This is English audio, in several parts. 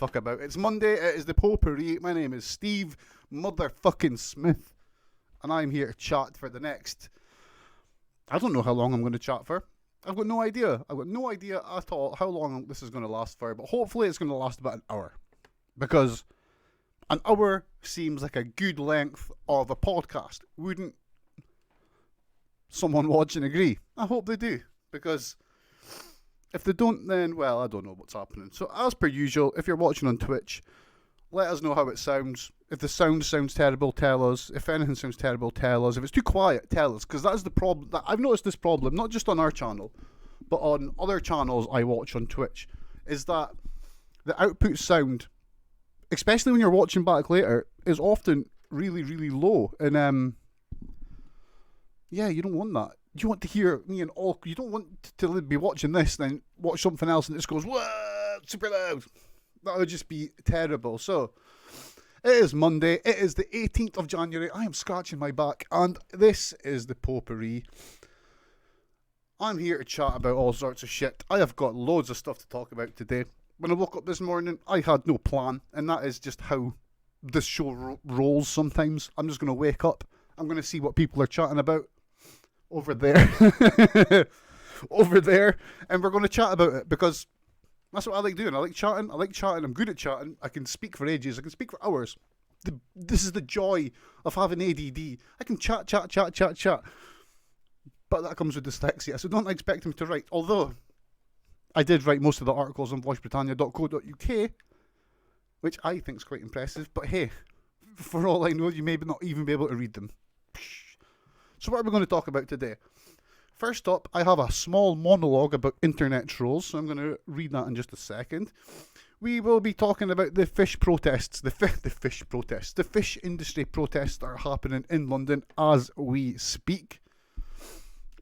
fuck about. It's Monday, it is the potpourri. My name is Steve motherfucking Smith, and I'm here to chat for the next... I don't know how long I'm going to chat for. I've got no idea. I've got no idea at all how long this is going to last for, but hopefully it's going to last about an hour. Because an hour seems like a good length of a podcast. Wouldn't someone watching agree? I hope they do, because if they don't, then, well, I don't know what's happening. So as per usual, if you're watching on Twitch, let us know how it sounds. If the sound sounds terrible, tell us. If anything sounds terrible, tell us. If it's too quiet, tell us, because that's the problem. I've noticed this problem, not just on our channel, but on other channels I watch on Twitch, is that the output sound, especially when you're watching back later, is often really, really low. And yeah, you don't want that. You want to hear me and all. You don't want to be watching this, then watch something else, and it just goes, whoa, super loud. That would just be terrible. So, it is Monday. It is the 18th of January. I am scratching my back, and this is the potpourri. I'm here to chat about all sorts of shit. I have got loads of stuff to talk about today. When I woke up this morning, I had no plan, and that is just how this show rolls sometimes. I'm just going to wake up. I'm going to see what people are chatting about over there. Over there. And we're going to chat about it, because that's what I like doing. I like chatting. I'm good at chatting. I can speak for ages. I can speak for hours. This is the joy of having ADD. I can chat. But that comes with dyslexia, so don't expect me to write. Although, I did write most of the articles on voicebritannia.co.uk, which I think is quite impressive. But hey, for all I know, you may not even be able to read them. So what are we going to talk about today? First up, I have a small monologue about internet trolls, so I'm going to read that in just a second. We will be talking about the fish protests, the fish industry protests that are happening in London as we speak.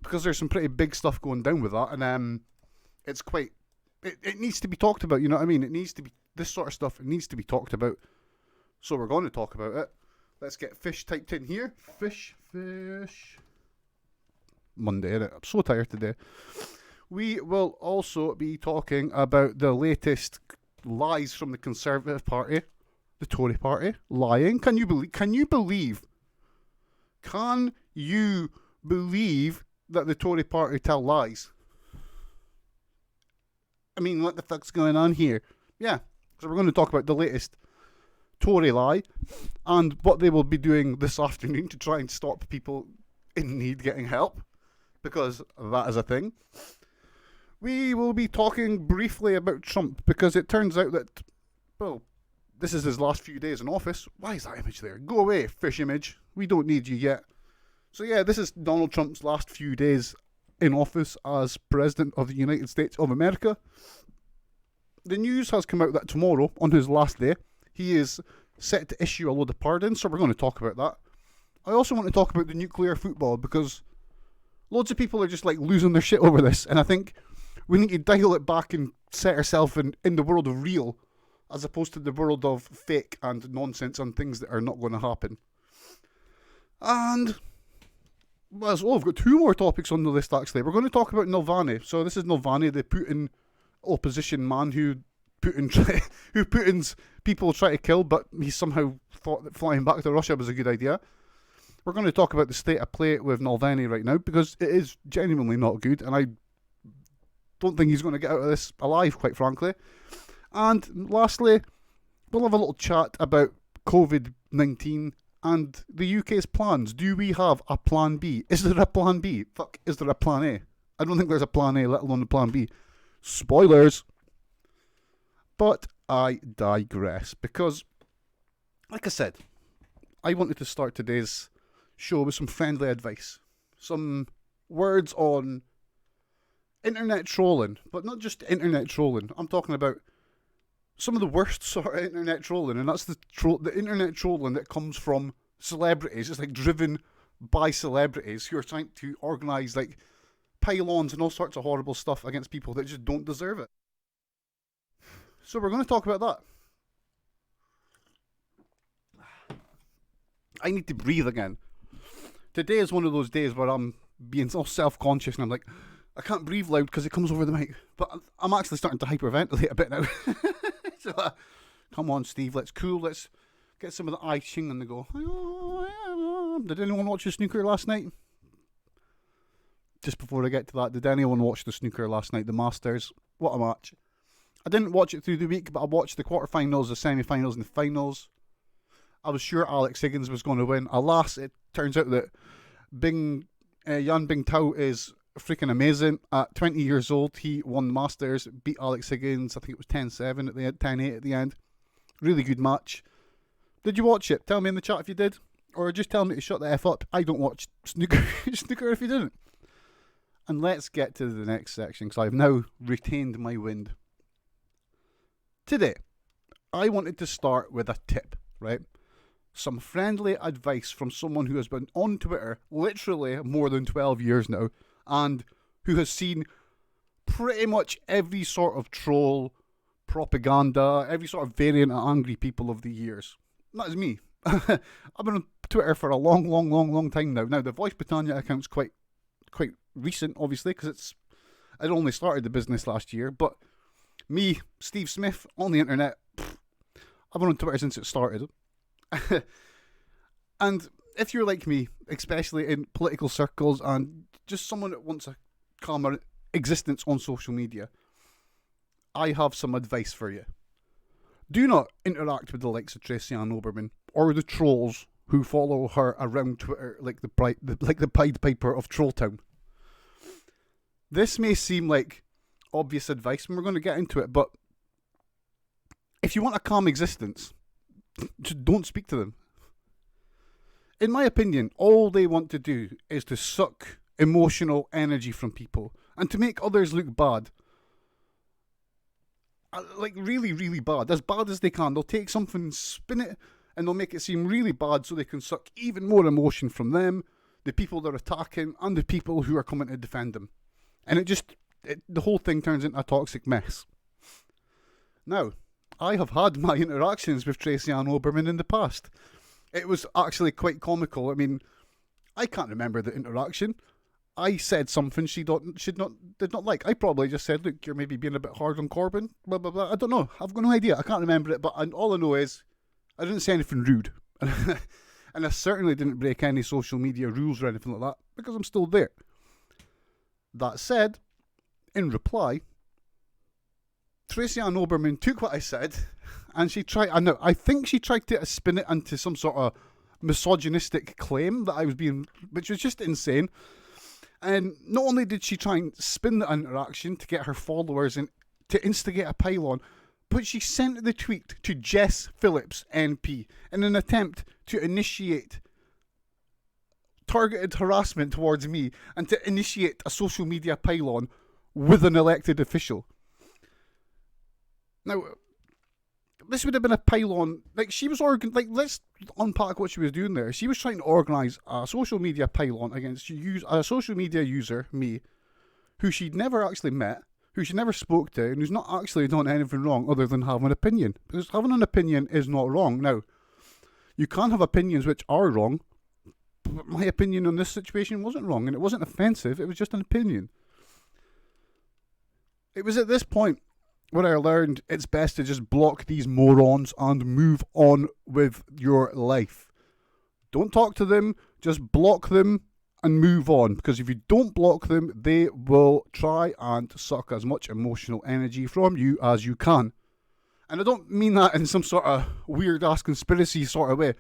Because there's some pretty big stuff going down with that, and it's quite... It needs to be talked about, you know what I mean? It needs to be... This sort of stuff, it needs to be talked about. So we're going to talk about it. Let's get fish typed in here. Fish... Monday, innit? I'm so tired today. We will also be talking about the latest lies from the Conservative Party, the Tory Party, lying. Can you believe that the Tory Party tell lies? I mean, what the fuck's going on here? Yeah, so we're going to talk about the latest Tory lie and what they will be doing this afternoon to try and stop people in need getting help, because that is a thing. We will be talking briefly about Trump, because it turns out that, well, this is his last few days in office. Why is that image there? Go away, fish image. We don't need you yet. So yeah, this is Donald Trump's last few days in office as President of the United States of America. The news has come out that tomorrow, on his last day, he is set to issue a load of pardons, so we're going to talk about that. I also want to talk about the nuclear football, because loads of people are just like losing their shit over this, and I think we need to dial it back and set ourselves in the world of real, as opposed to the world of fake and nonsense and things that are not going to happen. And... well, I've got two more topics on the list, actually. We're going to talk about Nalvalny. So this is Nalvalny, the Putin opposition man who Putin's people try to kill, but he somehow thought that flying back to Russia was a good idea. We're going to talk about the state of play with Nalvalny right now, because it is genuinely not good, and I don't think he's going to get out of this alive, quite frankly. And lastly, we'll have a little chat about COVID-19 and the UK's plans. Do we have a plan B? Is there a plan B? Fuck, is there a plan A? I don't think there's a plan A, let alone a plan B. Spoilers. But I digress, because, like I said, I wanted to start today's show with some friendly advice. Some words on internet trolling, but not just internet trolling. I'm talking about some of the worst sort of internet trolling, and that's the internet trolling that comes from celebrities. It's like driven by celebrities who are trying to organise like pylons and all sorts of horrible stuff against people that just don't deserve it. So we're going to talk about that. I need to breathe again. Today is one of those days where I'm being all self-conscious and I'm like, I can't breathe loud because it comes over the mic. But I'm actually starting to hyperventilate a bit now. So Come on, Steve, let's cool. Let's get some of the I Ching and they go. Did anyone watch the snooker last night? Just before I get to that, did anyone watch the snooker last night? The Masters. What a match. I didn't watch it through the week, but I watched the quarterfinals, the semi-finals, and the finals. I was sure Alex Higgins was going to win. Alas, it turns out that Yan Bingtao is freaking amazing. At 20 years old, he won the Masters, beat Alex Higgins. I think it was 10-7 at the end, 10-8 at the end. Really good match. Did you watch it? Tell me in the chat if you did. Or just tell me to shut the F up. I don't watch snooker if you didn't. And let's get to the next section, because I've now retained my wind. Today, I wanted to start with a tip, right? Some friendly advice from someone who has been on Twitter literally more than 12 years now, and who has seen pretty much every sort of troll, propaganda, every sort of variant of angry people of the years. And that is me. I've been on Twitter for a long time now. Now, the Voice Britannia account's quite recent, obviously, because I only started the business last year, but me, Steve Smith, on the internet, I've been on Twitter since it started. And if you're like me, especially in political circles and just someone that wants a calmer existence on social media, I have some advice for you. Do not interact with the likes of Tracy Ann Oberman or the trolls who follow her around Twitter like the Pied Piper of Trolltown. This may seem like obvious advice, and we're going to get into it, but if you want a calm existence, just don't speak to them. In my opinion, all they want to do is to suck emotional energy from people and to make others look bad. Like really bad. As bad as they can. They'll take something, spin it, and they'll make it seem really bad so they can suck even more emotion from them, the people they're attacking, and the people who are coming to defend them. And the whole thing turns into a toxic mess. Now, I have had my interactions with Tracy Ann Oberman in the past. It was actually quite comical. I mean, I can't remember the interaction. I said something she did not like. I probably just said, look, you're maybe being a bit hard on Corbyn, blah, blah, blah. I don't know. I've got no idea. I can't remember it, but all I know is I didn't say anything rude. And I certainly didn't break any social media rules or anything like that, because I'm still there. That said, in reply, Tracy Ann Oberman took what I said, and I think she tried to spin it into some sort of misogynistic claim that I was being, which was just insane. And not only did she try and spin the interaction to get her followers and to instigate a pile-on, but she sent the tweet to Jess Phillips MP in an attempt to initiate targeted harassment towards me and to initiate a social media pile-on with an elected official. Now, this would have been a pile-on. Like, she was let's unpack what she was doing there. She was trying to organise a social media pile-on against a social media user, me, who she'd never actually met, who she never spoke to, and who's not actually done anything wrong other than having an opinion. Because having an opinion is not wrong. Now, you can have opinions which are wrong, but my opinion on this situation wasn't wrong, and it wasn't offensive, it was just an opinion. It was at this point when I learned it's best to just block these morons and move on with your life. Don't talk to them, just block them and move on. Because if you don't block them, they will try and suck as much emotional energy from you as you can. And I don't mean that in some sort of weird-ass conspiracy sort of way.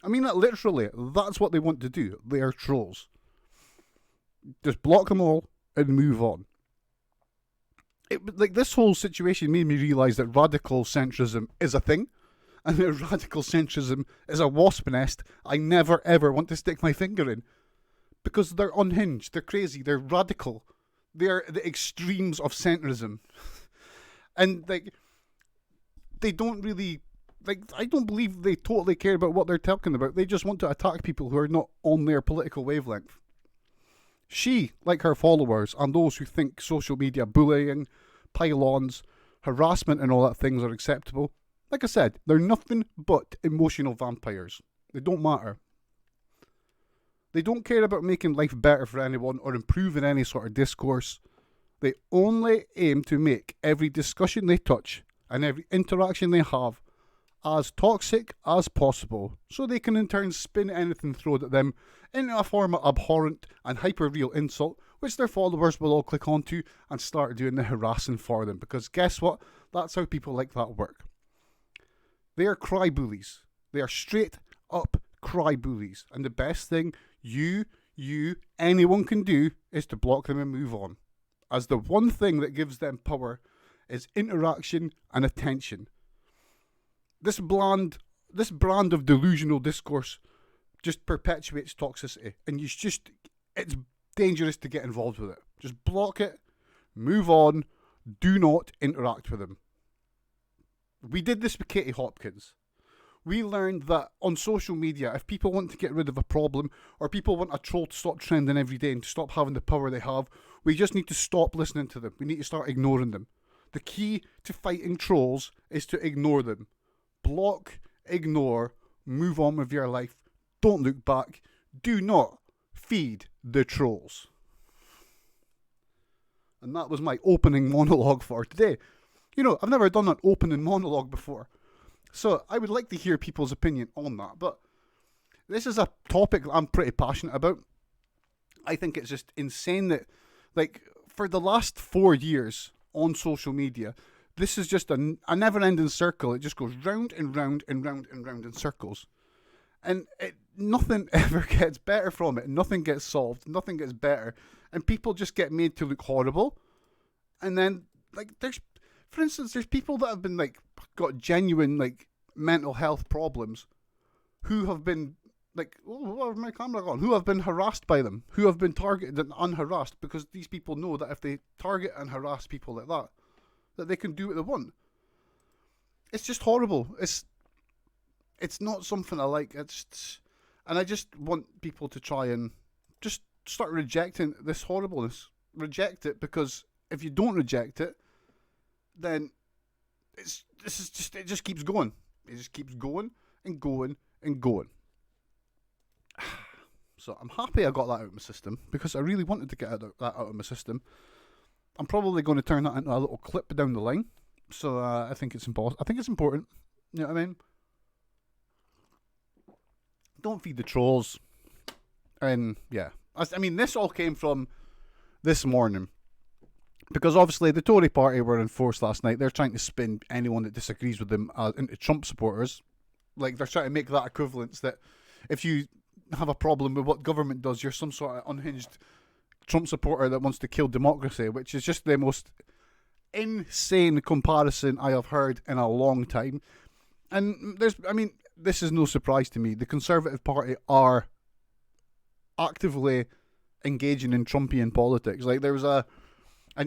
I mean that literally. That's what they want to do. They are trolls. Just block them all and move on. This whole situation made me realise that radical centrism is a thing, and that radical centrism is a wasp nest I never ever want to stick my finger in, because they're unhinged, they're crazy, they're radical, they're the extremes of centrism, and they don't really, I don't believe they totally care about what they're talking about. They just want to attack people who are not on their political wavelength. She, like her followers, and those who think social media bullying, pile-ons, harassment and all that things are acceptable, like I said, they're nothing but emotional vampires. They don't matter. They don't care about making life better for anyone or improving any sort of discourse. They only aim to make every discussion they touch and every interaction they have as toxic as possible, so they can in turn spin anything thrown at them into a form of abhorrent and hyper-real insult, which their followers will all click onto and start doing the harassing for them, because guess what? That's how people like that work. They are cry bullies. They are straight up cry bullies, and the best thing anyone can do is to block them and move on, as the one thing that gives them power is interaction and attention. This brand of delusional discourse just perpetuates toxicity, and it's dangerous to get involved with it. Just block it, move on, do not interact with them. We did this with Katie Hopkins. We learned that on social media, if people want to get rid of a problem, or people want a troll to stop trending every day and to stop having the power they have, we just need to stop listening to them. We need to start ignoring them. The key to fighting trolls is to ignore them. Block, ignore, move on with your life. Don't look back. Do not feed the trolls. And that was my opening monologue for today. You know, I've never done an opening monologue before, so I would like to hear people's opinion on that. But this is a topic that I'm pretty passionate about. I think it's just insane that, like, for the last 4 years on social media, this is just a never-ending circle. It just goes round and round and round and round in circles. And nothing ever gets better from it. Nothing gets solved. Nothing gets better. And people just get made to look horrible. And then, like, for instance, there's people that have been, like, got genuine, like, mental health problems who have been, like, where's my camera gone? Who have been harassed by them, who have been targeted and unharassed, because these people know that if they target and harass people like that, that they can do what they want. It's just horrible. It's not something I like. And I just want people to try and just start rejecting this horribleness. Reject it, because if you don't reject it, then it just keeps going. It just keeps going and going and going. So I'm happy I got that out of my system, because I really wanted to get that out of my system. I'm probably going to turn that into a little clip down the line. So I think it's important. I think it's important. You know what I mean? Don't feed the trolls. And yeah, I mean, this all came from this morning, because obviously the Tory party were in force last night. They're trying to spin anyone that disagrees with them into Trump supporters. Like, they're trying to make that equivalence that if you have a problem with what government does, you're some sort of unhinged Trump supporter that wants to kill democracy, which is just the most insane comparison I have heard in a long time. And this is no surprise to me. The Conservative Party are actively engaging in Trumpian politics. Like, there was an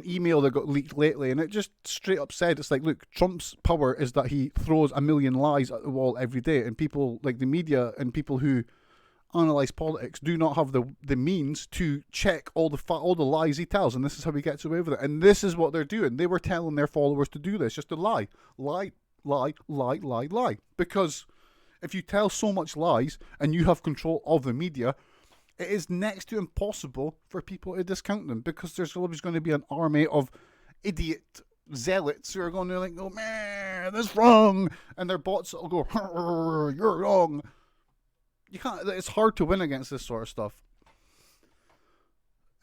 email that got leaked lately, and it just straight up said, it's like, look, Trump's power is that he throws a million lies at the wall every day, and people like the media and people who analyse politics do not have the means to check all the lies he tells, and this is how he gets away with it. And this is what they're doing. They were telling their followers to do this, just to lie, because if you tell so much lies and you have control of the media, it is next to impossible for people to discount them, because there's always going to be an army of idiot zealots who are going to, like, go, man, that's wrong, and their bots will go, you're wrong. You can't. It's hard to win against this sort of stuff.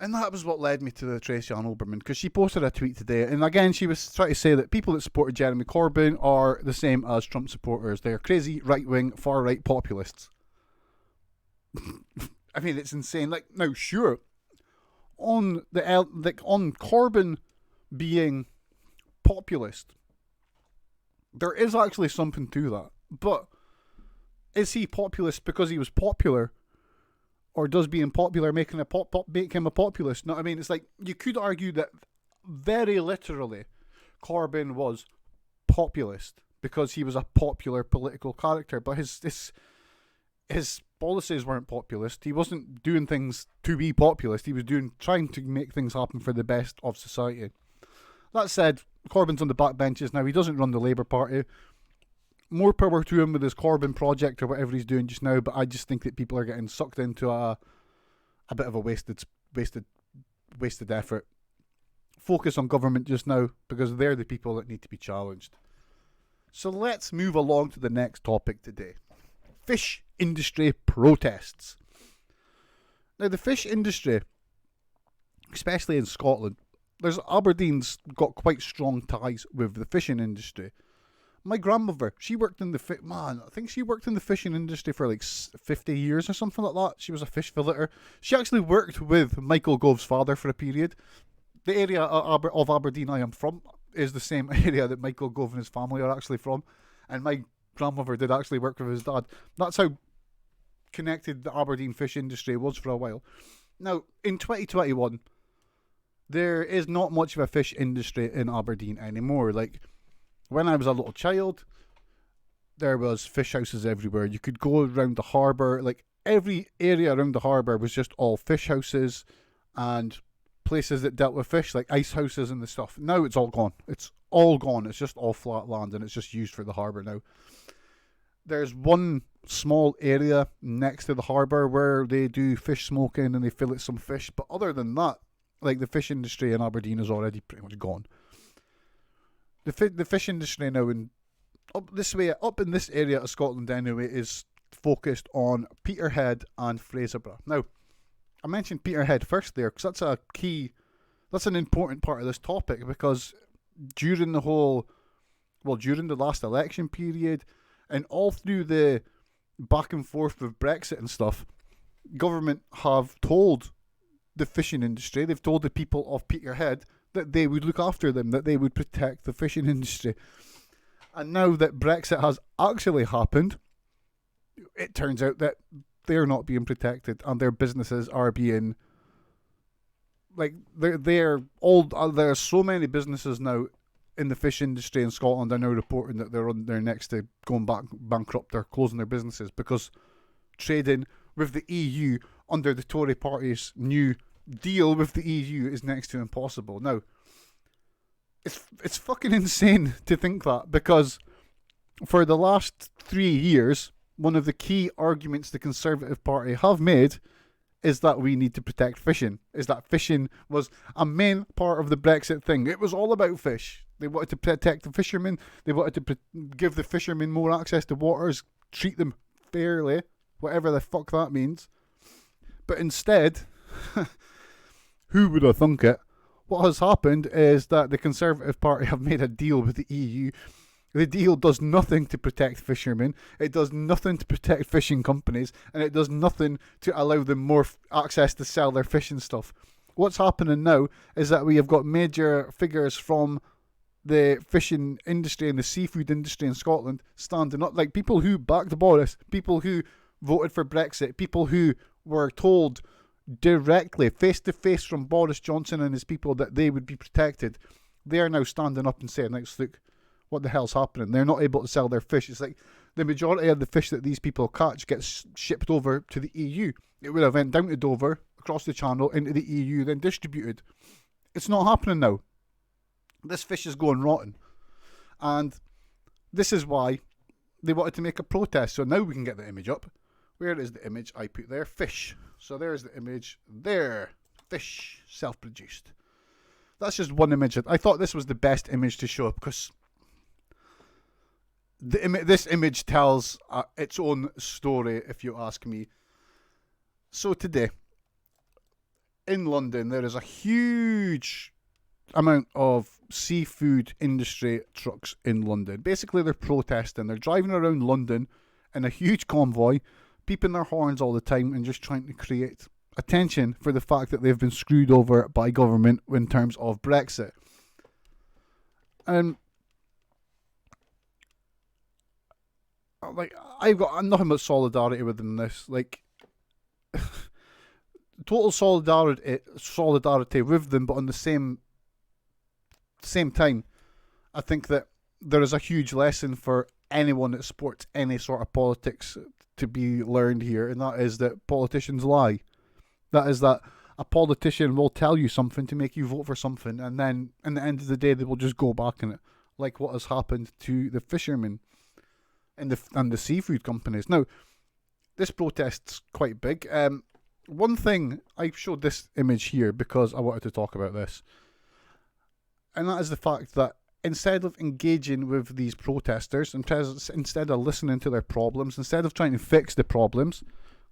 And that was what led me to the Tracy Ann Oberman, because she posted a tweet today, and again she was trying to say that people that supported Jeremy Corbyn are the same as Trump supporters. They are crazy, right-wing, far-right populists. I mean, it's insane. Like, now, sure, on Corbyn being populist, there is actually something to that. But is he populist because he was popular, or does being popular make him a populist? No, I mean, it's like, you could argue that very literally Corbyn was populist because he was a popular political character, but his policies weren't populist. He wasn't doing things to be populist. He was trying to make things happen for the best of society. That said, Corbyn's on the backbenches now. He doesn't run the Labour Party. More power to him with his Corbyn project or whatever he's doing just now, but I just think that people are getting sucked into a bit of a wasted effort. Focus on government just now, because they're the people that need to be challenged. So let's move along to the next topic today. Fish industry protests. Now, the fish industry, especially in Scotland, Aberdeen's got quite strong ties with the fishing industry. My grandmother, she worked in I think she worked in the fishing industry for like 50 years or something like that. She was a fish filleter. She actually worked with Michael Gove's father for a period. The area of Aberdeen I am from is the same area that Michael Gove and his family are actually from. And my grandmother did actually work with his dad. That's how connected the Aberdeen fish industry was for a while. Now, in 2021, there is not much of a fish industry in Aberdeen anymore. Like, when I was a little child, there was fish houses everywhere. You could go around the harbour. Like, every area around the harbour was just all fish houses and places that dealt with fish, like ice houses and the stuff. Now it's all gone. It's all gone. It's just all flat land and it's just used for the harbour now. There's one small area next to the harbour where they do fish smoking and they fillet some fish. But other than that, like, the fish industry in Aberdeen is already pretty much gone. The fish industry now up in this area of Scotland anyway is focused on Peterhead and Fraserburgh. Now, I mentioned Peterhead first there because that's an important part of this topic, because during the last election period and all through the back and forth with Brexit and stuff, government have told the fishing industry, they've told the people of Peterhead that they would look after them, that they would protect the fishing industry. And now that Brexit has actually happened, it turns out that they're not being protected and their businesses are being, like, there's so many businesses now in the fish industry in Scotland are now reporting that they're next to going bankrupt. They're closing their businesses because trading with the EU under the Tory party's new deal with the EU is next to impossible. Now, it's fucking insane to think that, because for the last 3 years, one of the key arguments the Conservative Party have made is that we need to protect fishing, is that fishing was a main part of the Brexit thing. It was all about fish. They wanted to protect the fishermen. They wanted to give the fishermen more access to waters, treat them fairly, whatever the fuck that means. But instead, who would have thunk it? What has happened is that the Conservative Party have made a deal with the EU. The deal does nothing to protect fishermen. It does nothing to protect fishing companies. And it does nothing to allow them more access to sell their fishing stuff. What's happening now is that we have got major figures from the fishing industry and the seafood industry in Scotland standing up. Like, people who backed Boris, people who voted for Brexit, people who were told directly, face to face from Boris Johnson and his people that they would be protected. They are now standing up and saying, like, look, what the hell's happening? They're not able to sell their fish. It's like the majority of the fish that these people catch gets shipped over to the EU. It would have went down to Dover, across the channel, into the EU, then distributed. It's not happening now. This fish is going rotten. And this is why they wanted to make a protest. So now we can get the image up. Where is the image I put there? Fish. So there's the image there. Fish. Self-produced. That's just one image. I thought this was the best image to show because this image tells its own story, if you ask me. So today, in London, there is a huge amount of seafood industry trucks in London. Basically, they're protesting. They're driving around London in a huge convoy, peeping their horns all the time and just trying to create attention for the fact that they've been screwed over by government in terms of Brexit. And like, I've got nothing but solidarity with them in this. Like, total solidarity with them, but on the same time, I think that there is a huge lesson for anyone that supports any sort of politics to be learned here, and that is that politicians lie. That is that a politician will tell you something to make you vote for something, and then at the end of the day they will just go back on it, like what has happened to the fishermen and the seafood companies. Now, this protest's quite big. One thing, I showed this image here because I wanted to talk about this, and that is the fact that instead of engaging with these protesters, instead of listening to their problems, instead of trying to fix the problems,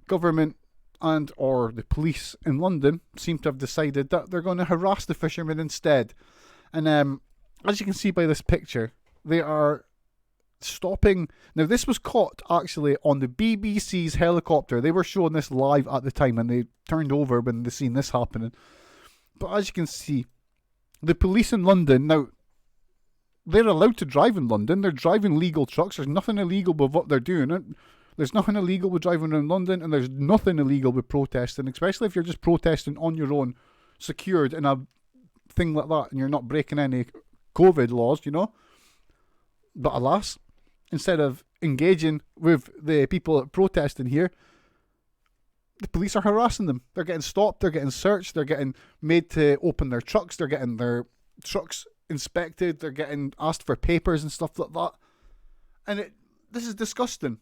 government and or the police in London seem to have decided that they're going to harass the fishermen instead. And as you can see by this picture, they are stopping. Now, this was caught actually on the BBC's helicopter. They were showing this live at the time, and they turned over when they seen this happening. But as you can see, the police in London, now, they're allowed to drive in London. They're driving legal trucks. There's nothing illegal with what they're doing. There's nothing illegal with driving around London, and there's nothing illegal with protesting, especially if you're just protesting on your own, secured in a thing like that, and you're not breaking any COVID laws, you know. But alas, instead of engaging with the people protesting here, the police are harassing them. They're getting stopped, they're getting searched, they're getting made to open their trucks, they're getting their trucks inspected, they're getting asked for papers and stuff like that. And this is disgusting.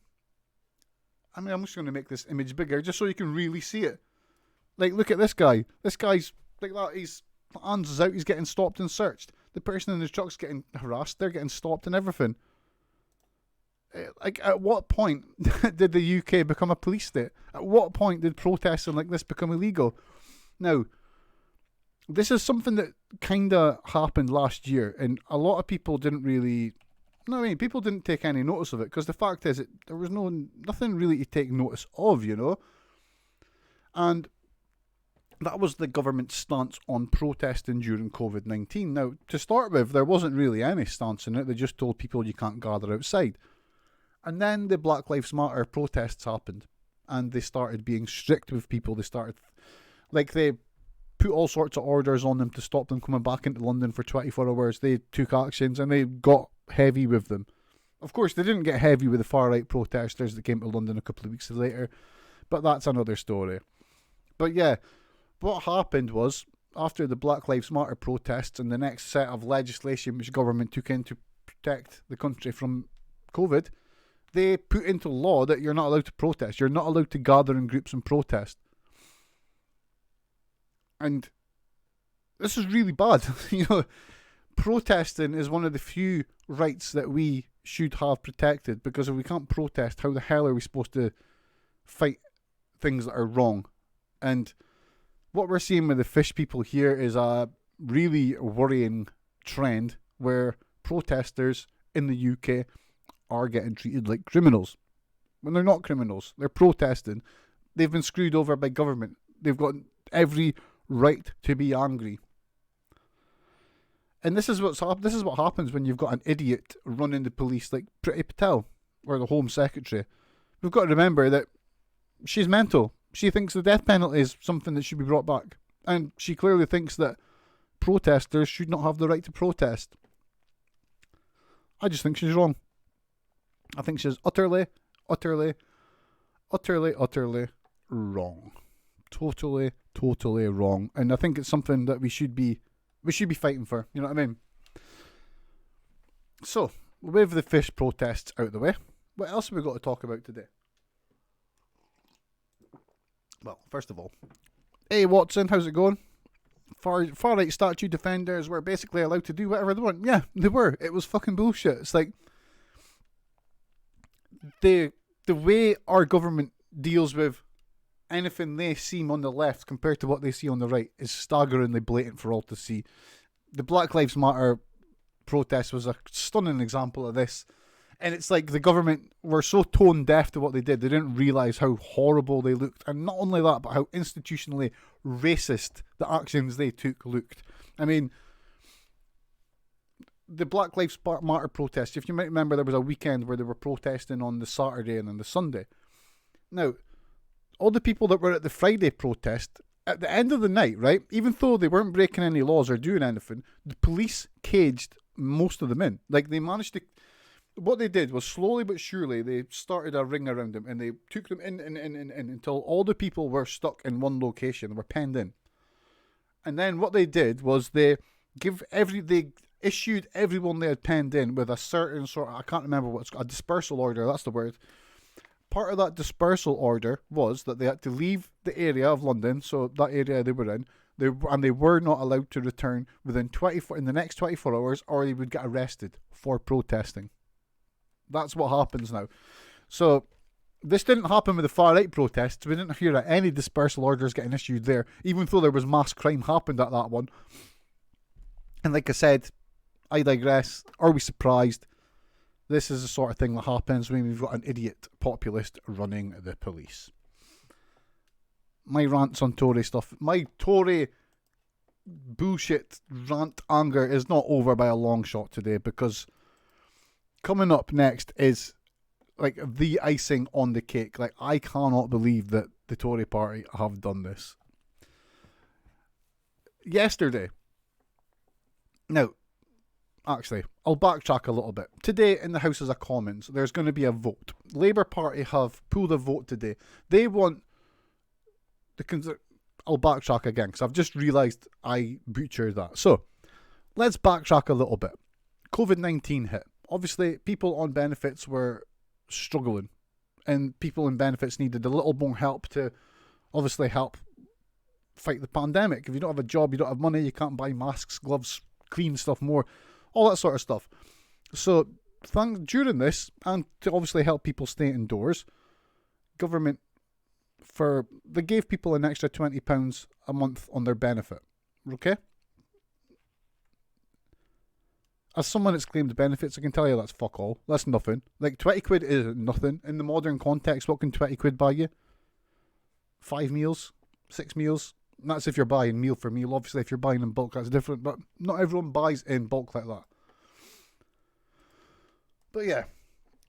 I mean, I'm just going to make this image bigger just so you can really see it. Like, look at this guy. This guy's like that. His hands is out. He's getting stopped and searched. The person in his truck's getting harassed. They're getting stopped and everything. Like, at what point did the UK become a police state? At what point did protesting like this become illegal? Now, this is something that kind of happened last year, and a lot of people didn't really... No, I mean, people didn't take any notice of it, because the fact is, there was nothing really to take notice of, you know? And that was the government's stance on protesting during COVID-19. Now, to start with, there wasn't really any stance in it. They just told people you can't gather outside. And then the Black Lives Matter protests happened, and they started being strict with people. They put all sorts of orders on them to stop them coming back into London for 24 hours. They took actions, and they got heavy with them. Of course, they didn't get heavy with the far-right protesters that came to London a couple of weeks later, but that's another story. But yeah, what happened was, after the Black Lives Matter protests and the next set of legislation which government took in to protect the country from COVID, they put into law that you're not allowed to protest. You're not allowed to gather in groups and protest. And this is really bad. You know, protesting is one of the few rights that we should have protected, because if we can't protest, how the hell are we supposed to fight things that are wrong? And what we're seeing with the fish people here is a really worrying trend where protesters in the UK are getting treated like criminals when they're not criminals. They're protesting. They've been screwed over by government. They've got every right to be angry. And this is what happens when you've got an idiot running the police like Priti Patel, or the Home Secretary. We've got to remember that she's mental. She thinks the death penalty is something that should be brought back. And she clearly thinks that protesters should not have the right to protest. I just think she's wrong. I think she's utterly, utterly, utterly, utterly wrong. Totally, totally wrong. And I think it's something that we should be fighting for. You know what I mean? So, with the fish protests out of the way, what else have we got to talk about today? Well, first of all, hey Watson, how's it going? Far-right statue defenders were basically allowed to do whatever they want. Yeah, they were. It was fucking bullshit. It's like, the way our government deals with anything they seem on the left compared to what they see on the right is staggeringly blatant for all to see. The Black Lives Matter protest was a stunning example of this. And it's like the government were so tone deaf to what they did, they didn't realise how horrible they looked. And not only that, but how institutionally racist the actions they took looked. I mean, the Black Lives Matter protest, if you might remember, there was a weekend where they were protesting on the Saturday and on the Sunday. Now, all the people that were at the Friday protest, at the end of the night, right, even though they weren't breaking any laws or doing anything, the police caged most of them in. Like, they managed to... What they did was, slowly but surely, they started a ring around them, and they took them in until all the people were stuck in one location, were penned in. And then what they did was they issued everyone they had penned in with a certain sort of, I can't remember what it's called, a dispersal order, that's the word. Part of that dispersal order was that they had to leave the area of London, so that area they were in. They were not allowed to return within in the next 24 hours, or they would get arrested for protesting. That's what happens now. So this didn't happen with the far right protests. We didn't hear that any dispersal orders getting issued there, even though there was mass crime happened at that one. And like I said, I digress. Are we surprised? This is the sort of thing that happens when we've got an idiot populist running the police. My rants on Tory stuff, my Tory bullshit rant anger is not over by a long shot today, because coming up next is like the icing on the cake. Like, I cannot believe that the Tory party have done this. Yesterday. Now, actually, I'll backtrack a little bit. Today in the Houses of Commons, there's going to be a vote. Labour Party have pulled a vote today. They want I'll backtrack again, because I've just realised I butchered that. So, let's backtrack a little bit. COVID-19 hit. Obviously, people on benefits were struggling, and people in benefits needed a little more help to obviously help fight the pandemic. If you don't have a job, you don't have money, you can't buy masks, gloves, clean stuff more, all that sort of stuff. So during this, and to obviously help people stay indoors, government they gave people an extra £20 a month on their benefit. Okay? As someone that's claimed benefits, I can tell you that's fuck all. That's nothing. Like, 20 quid is nothing. In the modern context, what can 20 quid buy you? 5 meals? 6 meals? And that's if you're buying meal for meal. Obviously, if you're buying in bulk, that's different. But not everyone buys in bulk like that. But yeah,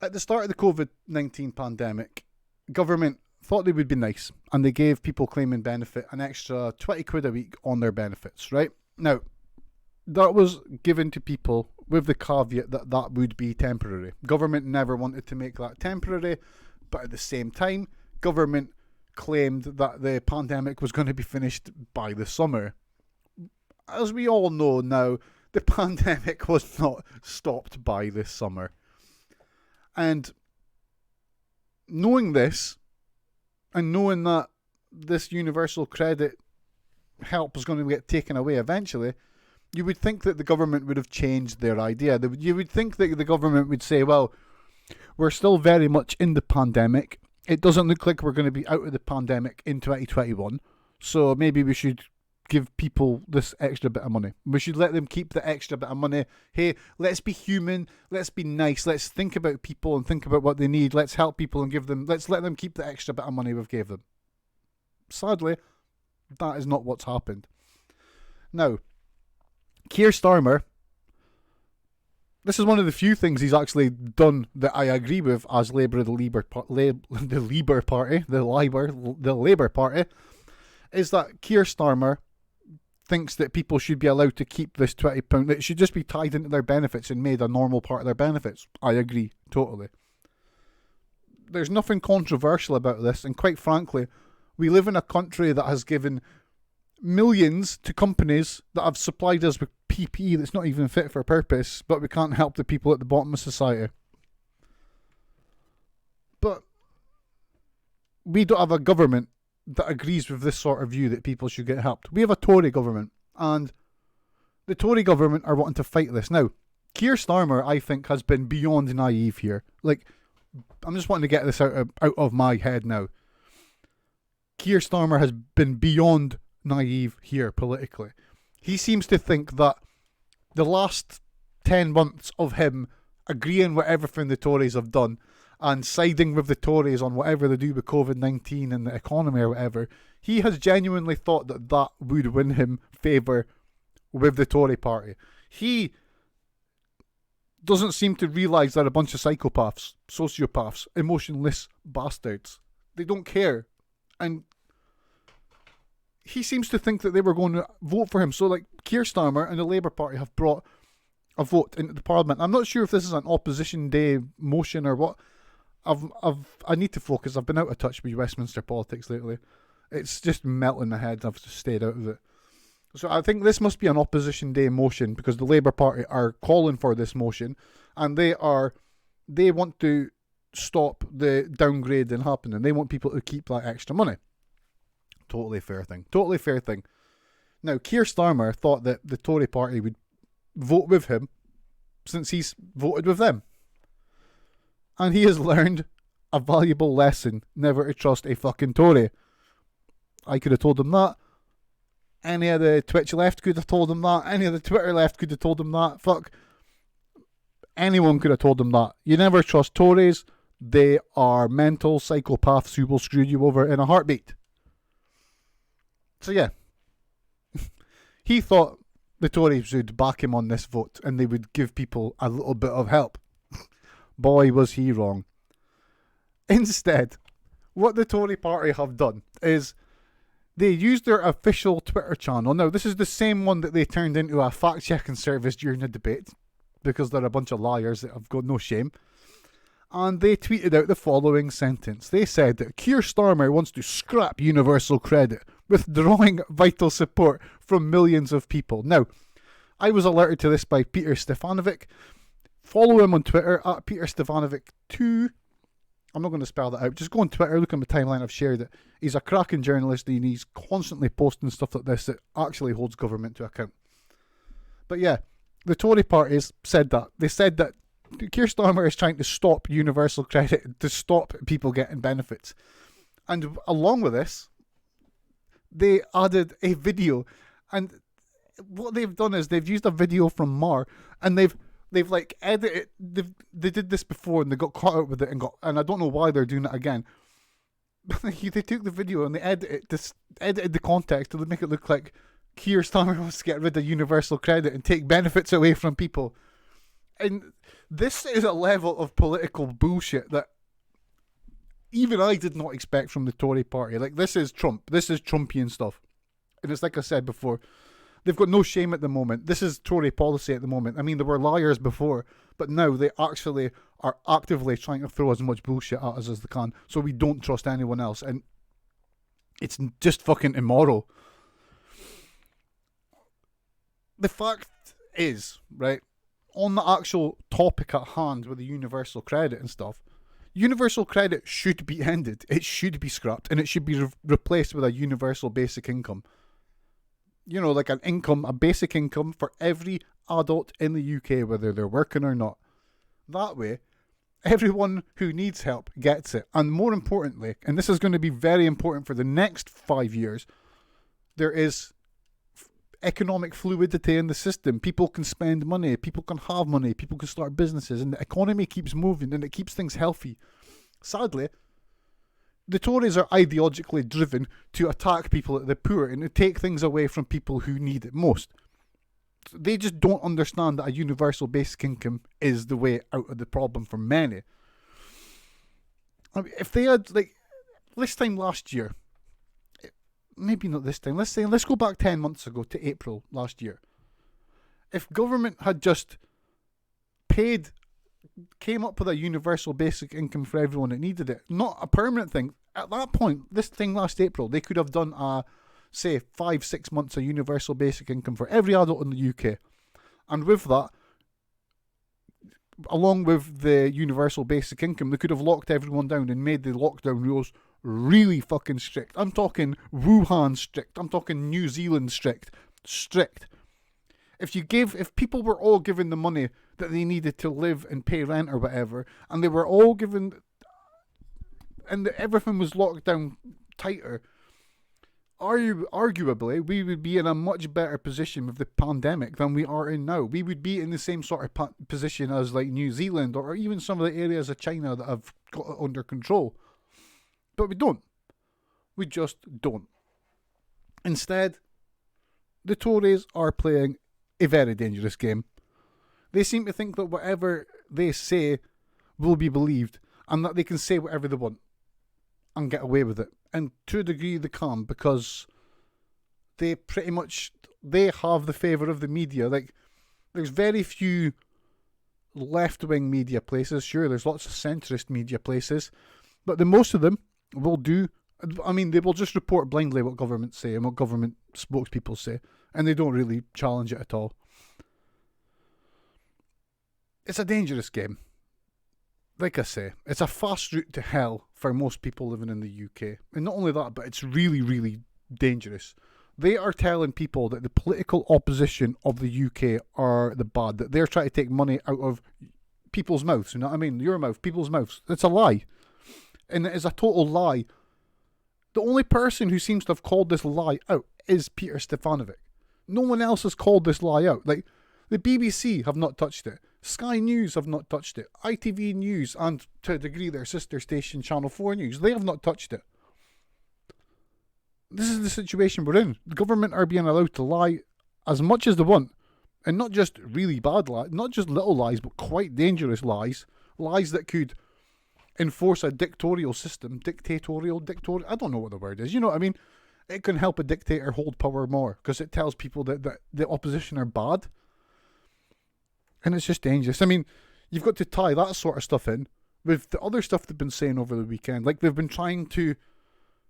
at the start of the COVID-19 pandemic, government thought they would be nice, and they gave people claiming benefit an extra 20 quid a week on their benefits, right? Now, that was given to people with the caveat that that would be temporary. Government never wanted to make that temporary, but at the same time, government claimed that the pandemic was going to be finished by the summer. As we all know now, the pandemic was not stopped by this summer. And knowing this, and knowing that this universal credit help is going to get taken away eventually, you would think that the government would have changed their idea. You would think that the government would say, well, we're still very much in the pandemic. It doesn't look like we're going to be out of the pandemic in 2021. So maybe we should give people this extra bit of money. We should let them keep the extra bit of money. Hey, let's be human. Let's be nice. Let's think about people and think about what they need. Let's help people and let's let them keep the extra bit of money we've gave them. Sadly, that is not what's happened. Now, Keir Starmer, this is one of the few things he's actually done that I agree with as Labour, the Labour Party, is that Keir Starmer thinks that people should be allowed to keep this £20. It should just be tied into their benefits and made a normal part of their benefits. I agree, totally. There's nothing controversial about this, and quite frankly, we live in a country that has given millions to companies that have supplied us with PPE that's not even fit for purpose, but we can't help the people at the bottom of society. But we don't have a government that agrees with this sort of view that people should get helped. We have a Tory government, and the Tory government are wanting to fight this. Now, Keir Starmer, I think, has been beyond naive here. Like, I'm just wanting to get this out of my head now. Keir Starmer has been beyond naive here politically. He seems to think that the last 10 months of him agreeing with everything the Tories have done and siding with the Tories on whatever they do with COVID-19 and the economy or whatever, he has genuinely thought that that would win him favour with the Tory party. He doesn't seem to realise they're a bunch of psychopaths, sociopaths, emotionless bastards. They don't care. And he seems to think that they were going to vote for him. So, like, Keir Starmer and the Labour Party have brought a vote into the Parliament. I'm not sure if this is an opposition day motion or what. I need to focus. I've been out of touch with Westminster politics lately. It's just melting my head. I've just stayed out of it. So I think this must be an opposition day motion, because the Labour Party are calling for this motion, and they want to stop the downgrading happening. They want people to keep that extra money. Totally fair thing. Totally fair thing. Now, Keir Starmer thought that the Tory party would vote with him since he's voted with them. And he has learned a valuable lesson never to trust a fucking Tory. I could have told him that. Any of the Twitch left could have told him that. Any of the Twitter left could have told him that. Fuck. Anyone could have told him that. You never trust Tories. They are mental psychopaths who will screw you over in a heartbeat. So yeah. He thought the Tories would back him on this vote and they would give people a little bit of help. Boy, was he wrong. Instead, what the Tory party have done is they used their official Twitter channel. Now, this is the same one that they turned into a fact-checking service during the debate because they're a bunch of liars that have got no shame. And they tweeted out the following sentence. They said that Keir Starmer wants to scrap universal credit, withdrawing vital support from millions of people. Now, I was alerted to this by Peter Stefanovic. Follow him on Twitter at Peter Stefanovic2. I'm not going to spell that out. Just go on Twitter, look at my timeline, I've shared it. He's a cracking journalist and he's constantly posting stuff like this that actually holds government to account. But yeah, the Tory parties said that. They said that Keir Starmer is trying to stop universal credit, to stop people getting benefits. And along with this, they added a video. And what they've done is they've used a video from Mar and they've like edited. They did this before and they got caught out with it and I don't know why they're doing it again. They took the video and they edited the context to make it look like Keir Starmer wants to get rid of universal credit and take benefits away from people. And this is a level of political bullshit that even I did not expect from the Tory party. Like, this is Trump. This is Trumpian stuff. And it's like I said before, they've got no shame at the moment. This is Tory policy at the moment. I mean, there were liars before, but now they actually are actively trying to throw as much bullshit at us as they can so we don't trust anyone else. And it's just fucking immoral. The fact is, right, on the actual topic at hand with the universal credit and stuff, universal credit should be ended. It should be scrapped and it should be replaced with a universal basic income. You know, like a basic income for every adult in the UK, whether they're working or not. That way, everyone who needs help gets it. And more importantly, and this is going to be very important for the next 5 years, there is economic fluidity in the system. People can spend money, people can have money, people can start businesses, and the economy keeps moving and it keeps things healthy. Sadly, the Tories are ideologically driven to attack people at the poor and to take things away from people who need it most. They just don't understand that a universal basic income is the way out of the problem for many. I mean, if they had, like, this time last year, maybe not this time, let's go back 10 months ago to April last year. If government had just came up with a universal basic income for everyone that needed it, not a permanent thing, at that point, this thing last April, they could have done say 5-6 months of universal basic income for every adult in the UK. And with that, along with the universal basic income, they could have locked everyone down and made the lockdown rules really fucking strict. I'm talking Wuhan strict. I'm talking New Zealand strict. If people were all given the money that they needed to live and pay rent or whatever, and they were all given, and everything was locked down tighter, arguably we would be in a much better position with the pandemic than we are in now. We would be in the same sort of position as like New Zealand or even some of the areas of China that have got it under control. But we don't. We just don't. Instead, the Tories are playing a very dangerous game. They seem to think that whatever they say will be believed and that they can say whatever they want and get away with it. And to a degree they can, because they have the favour of the media. Like, there's very few left-wing media places. Sure, there's lots of centrist media places, but the most of them will do, I mean, they will just report blindly what governments say and what government spokespeople say, and they don't really challenge it at all. It's a dangerous game. Like I say, it's a fast route to hell for most people living in the UK. And not only that, but it's really, really dangerous. They are telling people that the political opposition of the UK are the bad, that they're trying to take money out of people's mouths, you know what I mean? Your mouth, people's mouths. It's a lie. And it is a total lie. The only person who seems to have called this lie out is Peter Stefanovic. No one else has called this lie out. Like, the BBC have not touched it. Sky News have not touched it. ITV News, and to a degree their sister station Channel 4 News, they have not touched it. This is the situation we're in. The government are being allowed to lie as much as they want. And not just really bad lies, not just little lies, but quite dangerous lies. Lies that could enforce a dictatorial system. Dictatorial? I don't know what the word is. You know what I mean? It can help a dictator hold power more because it tells people that the opposition are bad. And it's just dangerous. I mean, you've got to tie that sort of stuff in with the other stuff they've been saying over the weekend. Like, they've been trying to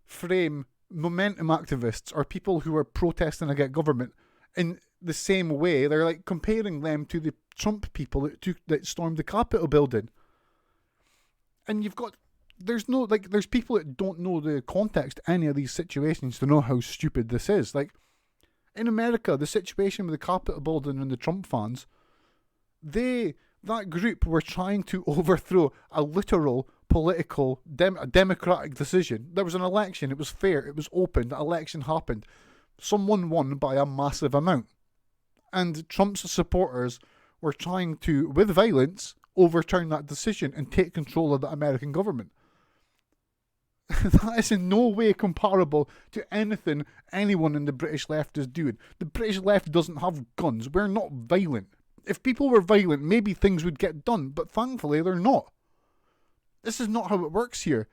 frame momentum activists or people who are protesting against government in the same way. They're like comparing them to the Trump people that stormed the Capitol building. And there's people that don't know the context of any of these situations to know how stupid this is. Like, in America, the situation with the Capitol building and the Trump fans, that group were trying to overthrow a literal political, democratic decision. There was an election, it was fair, it was open, the election happened. Someone won by a massive amount. And Trump's supporters were trying to, with violence, overturn that decision and take control of the American government. That is in no way comparable to anything anyone in the British left is doing. The British left doesn't have guns. We're not violent. If people were violent, maybe things would get done, but thankfully they're not. This is not how it works here.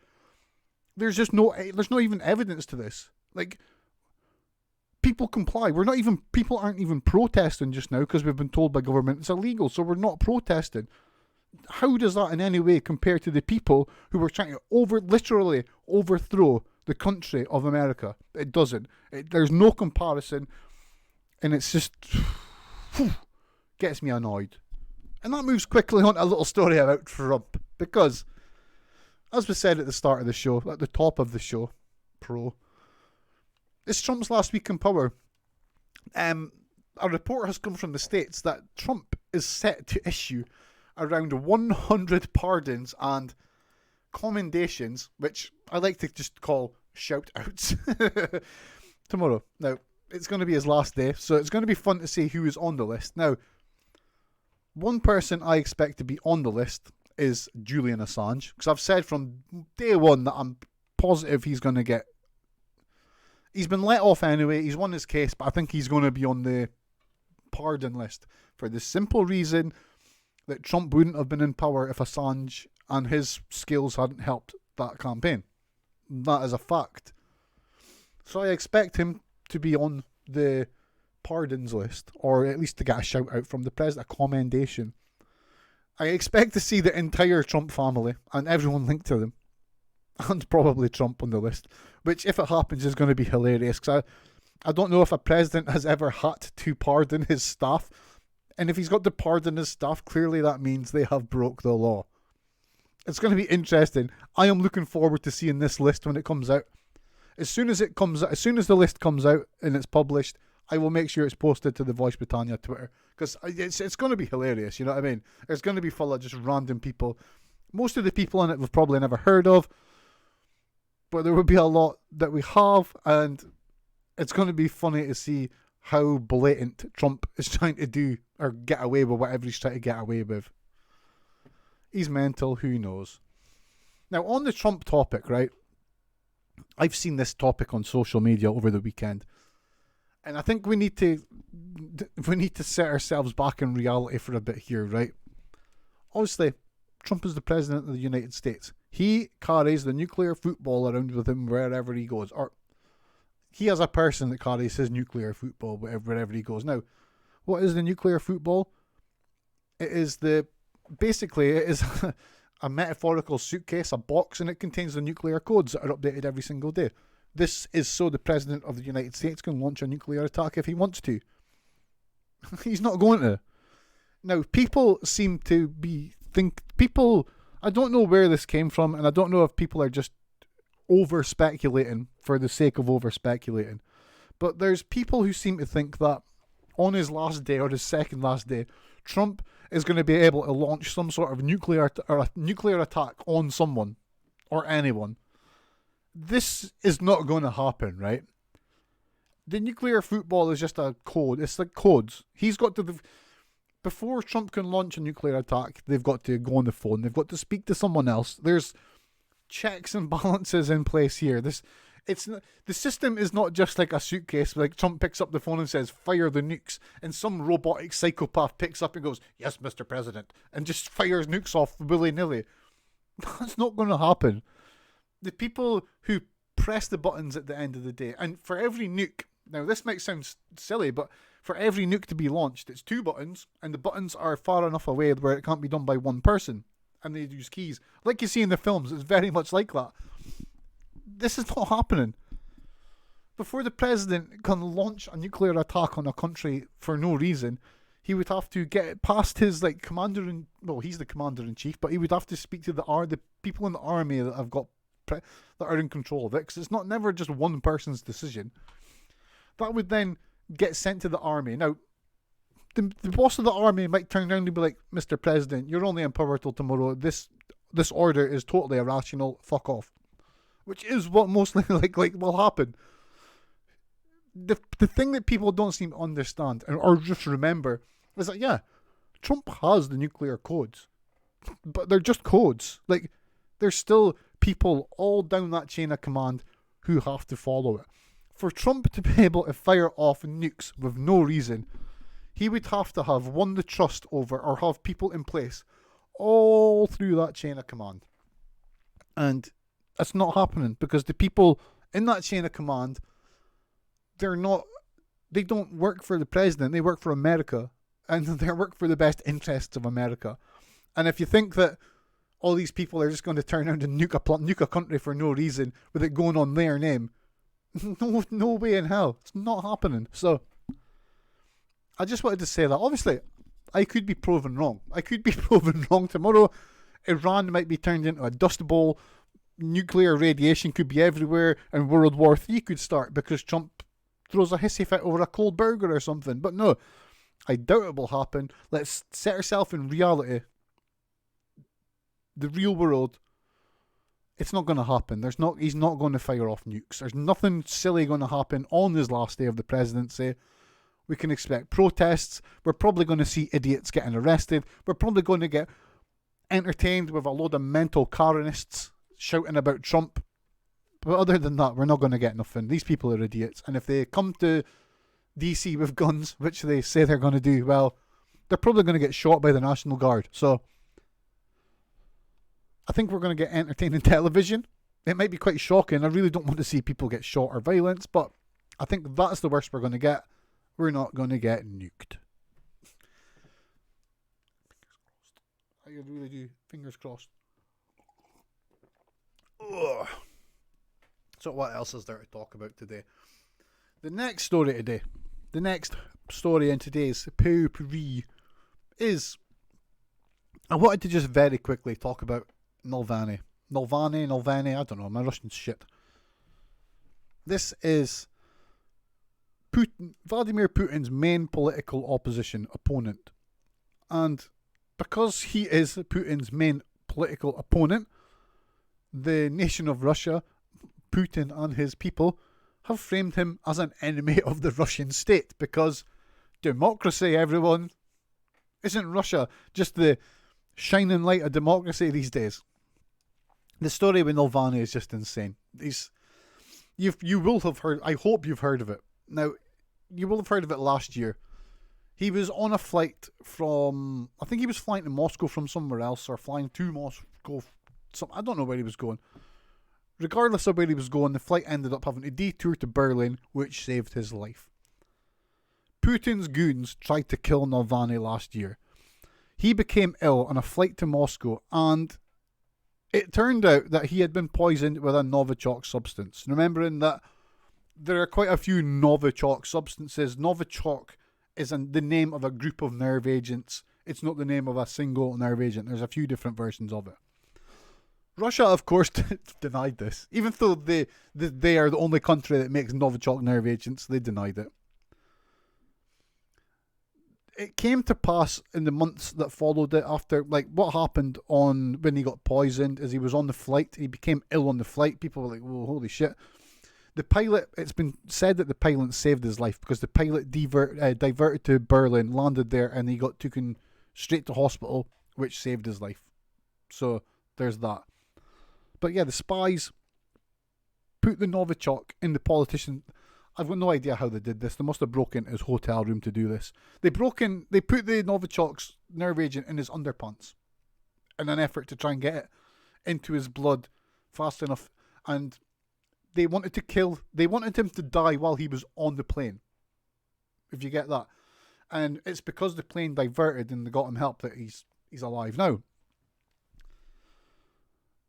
There's not even evidence to this. Like, people comply. People aren't even protesting just now because we've been told by government it's illegal, so we're not protesting. How does that in any way compare to the people who were trying to literally overthrow the country of America? It doesn't. There's no comparison, and it's just gets me annoyed. And that moves quickly on to a little story about Trump, because, as we said at the start of the show, at the top of the show, it's Trump's last week in power. A report has come from the States that Trump is set to issue around 100 pardons and commendations, which I like to just call shout-outs, tomorrow. Now, it's going to be his last day, so it's going to be fun to see who is on the list. Now, one person I expect to be on the list is Julian Assange, because I've said from day one that I'm positive he's going to get... He's been let off anyway, he's won his case, but I think he's going to be on the pardon list for the simple reason that Trump wouldn't have been in power if Assange and his skills hadn't helped that campaign. That is a fact. So I expect him to be on the pardons list, or at least to get a shout out from the president, a commendation. I expect to see the entire Trump family and everyone linked to them, and probably Trump on the list, which, if it happens, is going to be hilarious, because I don't know if a president has ever had to pardon his staff, and if he's got to pardon his staff, clearly that means they have broke the law. It's going to be interesting. I am looking forward to seeing this list when it comes out. As soon as the list comes out and it's published, I will make sure it's posted to the Voice Britannia Twitter, because it's going to be hilarious, you know what I mean? It's going to be full of just random people. Most of the people in it we've probably never heard of, but there will be a lot that we have, and it's going to be funny to see how blatant Trump is trying to do or get away with whatever he's trying to get away with. He's mental, who knows? Now, on the Trump topic, right? I've seen this topic on social media over the weekend, and I think we need to set ourselves back in reality for a bit here, right? Obviously, Trump is the president of the United States. He carries the nuclear football around with him wherever he goes, or he has a person that carries his nuclear football wherever he goes. Now, what is the nuclear football? It is a metaphorical suitcase, a box, and it contains the nuclear codes that are updated every single day. This is so the President of the United States can launch a nuclear attack if he wants to. He's not going to. Now, people seem to I don't know where this came from, and I don't know if people are just over-speculating for the sake of over-speculating. But there's people who seem to think that on his last day or his second last day, Trump is going to be able to launch some sort of nuclear attack on someone or anyone. This is not going to happen, right? The nuclear football is just a code. It's like codes. He's got to... Before Trump can launch a nuclear attack, they've got to go on the phone. They've got to speak to someone else. There's checks and balances in place here. The system is not just like a suitcase. Like Trump picks up the phone and says, "Fire the nukes," and some robotic psychopath picks up and goes, "Yes, Mr. President," and just fires nukes off willy-nilly. That's not going to happen. The people who press the buttons at the end of the day, and for every nuke, now this might sound silly, but for every nuke to be launched, it's 2 buttons, and the buttons are far enough away where it can't be done by one person, and they use keys. Like you see in the films, it's very much like that. This is not happening. Before the president can launch a nuclear attack on a country for no reason, he would have to get it past his commander well, he's the commander-in-chief, but he would have to speak to the people in the army that have got that are in control of it, because it's never just one person's decision. That would then get sent to the army. Now, the boss of the army might turn around and be like, "Mr. President, you're only in power till tomorrow. This order is totally irrational. Fuck off." Which is what mostly like will happen. The thing that people don't seem to understand or just remember is that, yeah, Trump has the nuclear codes, but they're just codes. Like, there's still people all down that chain of command who have to follow it. For Trump to be able to fire off nukes with no reason, he would have to have won the trust over or have people in place all through that chain of command. And it's not happening because the people in that chain of command, they don't work for the president, they work for America, and they work for the best interests of America. And if you think that all these people are just going to turn around and nuke a country for no reason with it going on their name, no way in hell. It's not happening. So I just wanted to say that. Obviously, I could be proven wrong. Tomorrow. Iran might be turned into a dust bowl. Nuclear radiation could be everywhere, and World War III could start because Trump throws a hissy fit over a cold burger or something. But no, I doubt it will happen. Let's set ourselves in reality. The real world. It's not going to happen. He's not going to fire off nukes. There's nothing silly going to happen on his last day of the presidency. We can expect protests. We're probably going to see idiots getting arrested. We're probably going to get entertained with a load of mental Karenists shouting about Trump. But other than that, we're not going to get nothing. These people are idiots. And if they come to DC with guns, which they say they're going to do, well, they're probably going to get shot by the National Guard. So I think we're going to get entertaining television. It might be quite shocking. I really don't want to see people get shot or violence, but I think that's the worst we're going to get. We're not going to get nuked. I really do. Fingers crossed. Ugh. So what else is there to talk about today? The next story in today's potpourri is, I wanted to just very quickly talk about Nalvalny, I don't know, my Russian's shit. This is Vladimir Putin's main political opposition opponent. And because he is Putin's main political opponent, the nation of Russia, Putin and his people, have framed him as an enemy of the Russian state because democracy, everyone. Isn't Russia just the shining light of democracy these days? The story with Nalvalny is just insane. You will have heard, I hope you've heard of it. Now, you will have heard of it last year. He was on a flight from, I think he was flying to Moscow from somewhere else, or flying to Moscow. I don't know where he was going. Regardless of where he was going, the flight ended up having to detour to Berlin, which saved his life. Putin's goons tried to kill Nalvalny last year. He became ill on a flight to Moscow, and it turned out that he had been poisoned with a novichok substance. Remembering that there are quite a few novichok substances. Novichok is the name of a group of nerve agents. It's not the name of a single nerve agent. There's a few different versions of it. Russia, of course, denied this. Even though they are the only country that makes Novichok nerve agents, they denied it. It came to pass in the months that followed it after, like, what happened when he got poisoned is he was on the flight. He became ill on the flight. People were like, whoa, holy shit. The pilot, it's been said that the pilot saved his life because the pilot diverted to Berlin, landed there, and he got taken straight to hospital, which saved his life. So there's that. But yeah, the spies put the Novichok in the politician. I've got no idea how they did this. They must have broken his hotel room to do this. They put the Novichok's nerve agent in his underpants in an effort to try and get it into his blood fast enough. And they wanted him to die while he was on the plane. If you get that. And it's because the plane diverted and they got him help that he's alive now.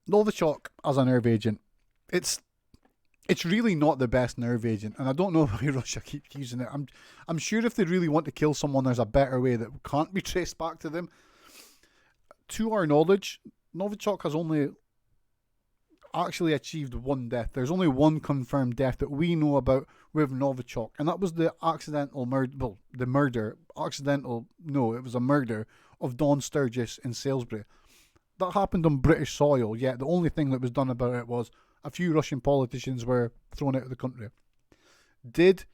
Novichok as a nerve agent, it's really not the best nerve agent, and I don't know why Russia keeps using it. I'm sure if they really want to kill someone, there's a better way that can't be traced back to them. To our knowledge, Novichok has only actually achieved one death. There's only one confirmed death that we know about with Novichok, and that was the accidental murder. Well, the murder. Accidental. No, it was a murder of Don Sturgis in Salisbury. That happened on British soil, yet the only thing that was done about it was a few Russian politicians were thrown out of the country. Did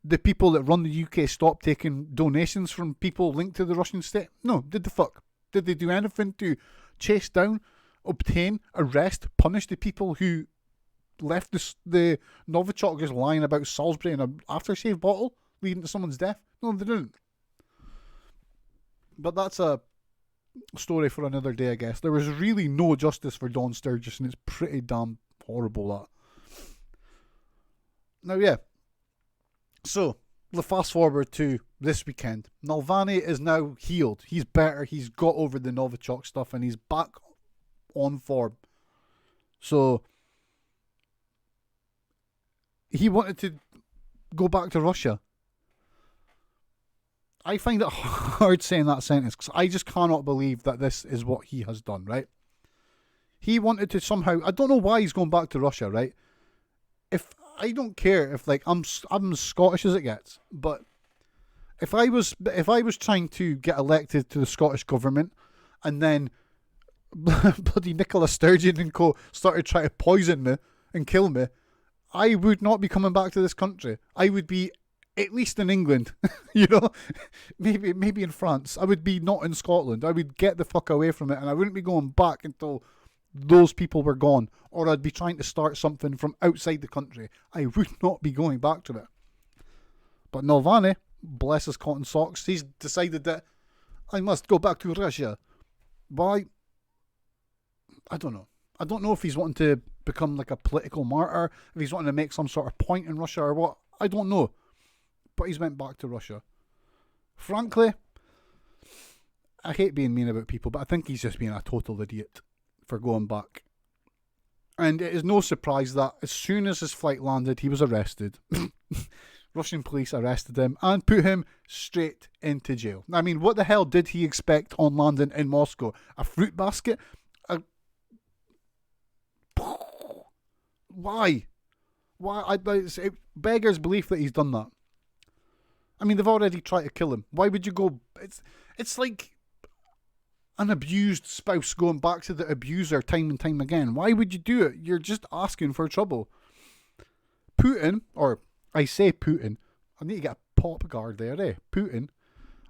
the people that run the UK stop taking donations from people linked to the Russian state? No. Did the fuck? Did they do anything to chase down, obtain, arrest, punish the people who left the Novichok just lying about Salisbury in an aftershave bottle, leading to someone's death? No, they didn't. But that's a story for another day, I guess. There was really no justice for Don Sturgis, and it's pretty damn horrible, that. Now, yeah. So, the fast forward to this weekend. Nalvalny is now healed. He's better. He's got over the Novichok stuff, and he's back on form. So, he wanted to go back to Russia. I find it hard saying that sentence because I just cannot believe that this is what he has done, right? He wanted to somehow, I don't know why he's going back to Russia, right? If I don't care if like I'm as Scottish as it gets, but if I was trying to get elected to the Scottish government and then bloody Nicola Sturgeon and co started trying to poison me and kill me, I would not be coming back to this country. I would be at least in England, you know, maybe in France. I would be not in Scotland. I would get the fuck away from it, and I wouldn't be going back until those people were gone, or I'd be trying to start something from outside the country. I would not be going back to it. But Nalvalny, bless his cotton socks, he's decided that I must go back to Russia. Why? I don't know. I don't know if he's wanting to become like a political martyr, if he's wanting to make some sort of point in Russia or what. I don't know. But he's went back to Russia. Frankly, I hate being mean about people, but I think he's just being a total idiot for going back. And it is no surprise that as soon as his flight landed, he was arrested. Russian police arrested him and put him straight into jail. I mean, what the hell did he expect on landing in Moscow? A fruit basket? Why? It beggars belief that he's done that. I mean, they've already tried to kill him. Why would you go? It's like an abused spouse going back to the abuser time and time again. Why would you do it? You're just asking for trouble. Putin, or I say Putin, I need to get a pop guard there, eh? Putin,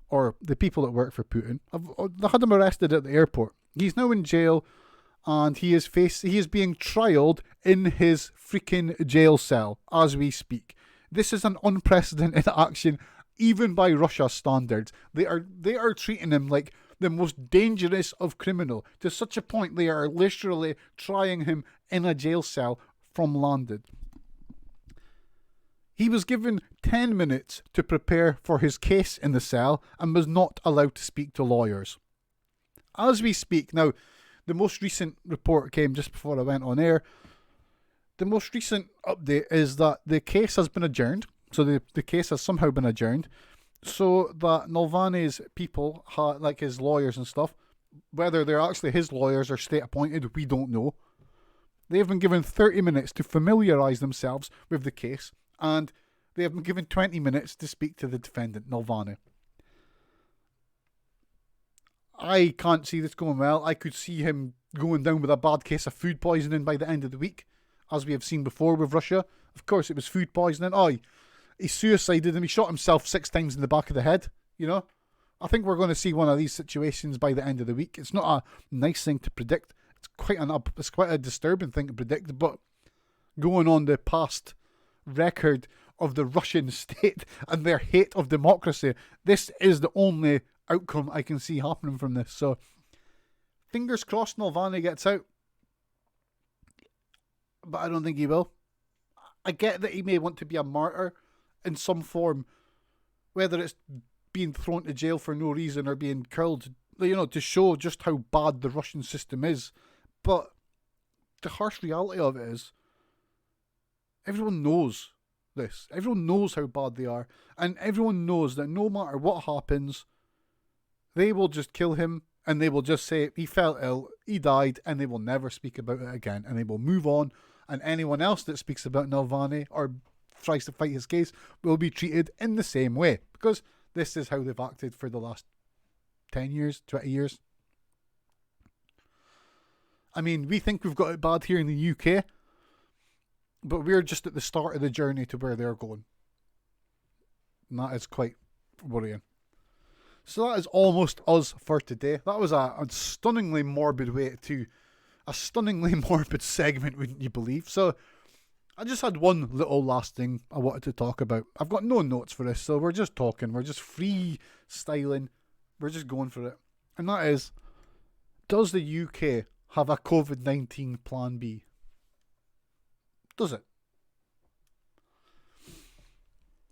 or the people that work for Putin, they had him arrested at the airport. He's now in jail, and he is being trialed in his freaking jail cell as we speak. This is an unprecedented action, even by Russia's standards. They are treating him like the most dangerous of criminal, to such a point they are literally trying him in a jail cell from landed. He was given 10 minutes to prepare for his case in the cell and was not allowed to speak to lawyers. As we speak, now, the most recent report came just before I went on air. The most recent update is that the case has been adjourned. So the case has somehow been adjourned. So that Nalvalny's people, like his lawyers and stuff, Whether they're actually his lawyers or state appointed, we don't know. They have been given 30 minutes to familiarise themselves with the case, and they have been given 20 minutes to speak to the defendant, Nalvalny. I can't see this going well. I could see him going down with a bad case of food poisoning by the end of the week, as we have seen before with Russia. Of course, it was food poisoning. Oh, he suicided and he shot himself 6 times in the back of the head, you know? I think we're going to see one of these situations by the end of the week. It's not a nice thing to predict. It's quite a disturbing thing to predict, but going on the past record of the Russian state and their hate of democracy, this is the only outcome I can see happening from this. So, fingers crossed Nalvalny gets out. But I don't think he will. I get that he may want to be a martyr in some form, whether it's being thrown to jail for no reason or being killed, to show just how bad the Russian system is. But the harsh reality of it is, everyone knows this. Everyone knows how bad they are. And everyone knows that no matter what happens, they will just kill him and they will just say he fell ill, he died, and they will never speak about it again. And they will move on. And anyone else that speaks about Nalvalny or tries to fight his case will be treated in the same way. Because this is how they've acted for the last 10 years, 20 years. I mean, we think we've got it bad here in the UK, but we're just at the start of the journey to where they're going. And that is quite worrying. So that is almost us for today. That was a stunningly morbid way to... A stunningly morbid segment, wouldn't you believe? So, I just had one little last thing I wanted to talk about. I've got no notes for this, so we're just talking. We're just freestyling. We're just going for it. And that is, does the UK have a COVID-19 plan B? Does it?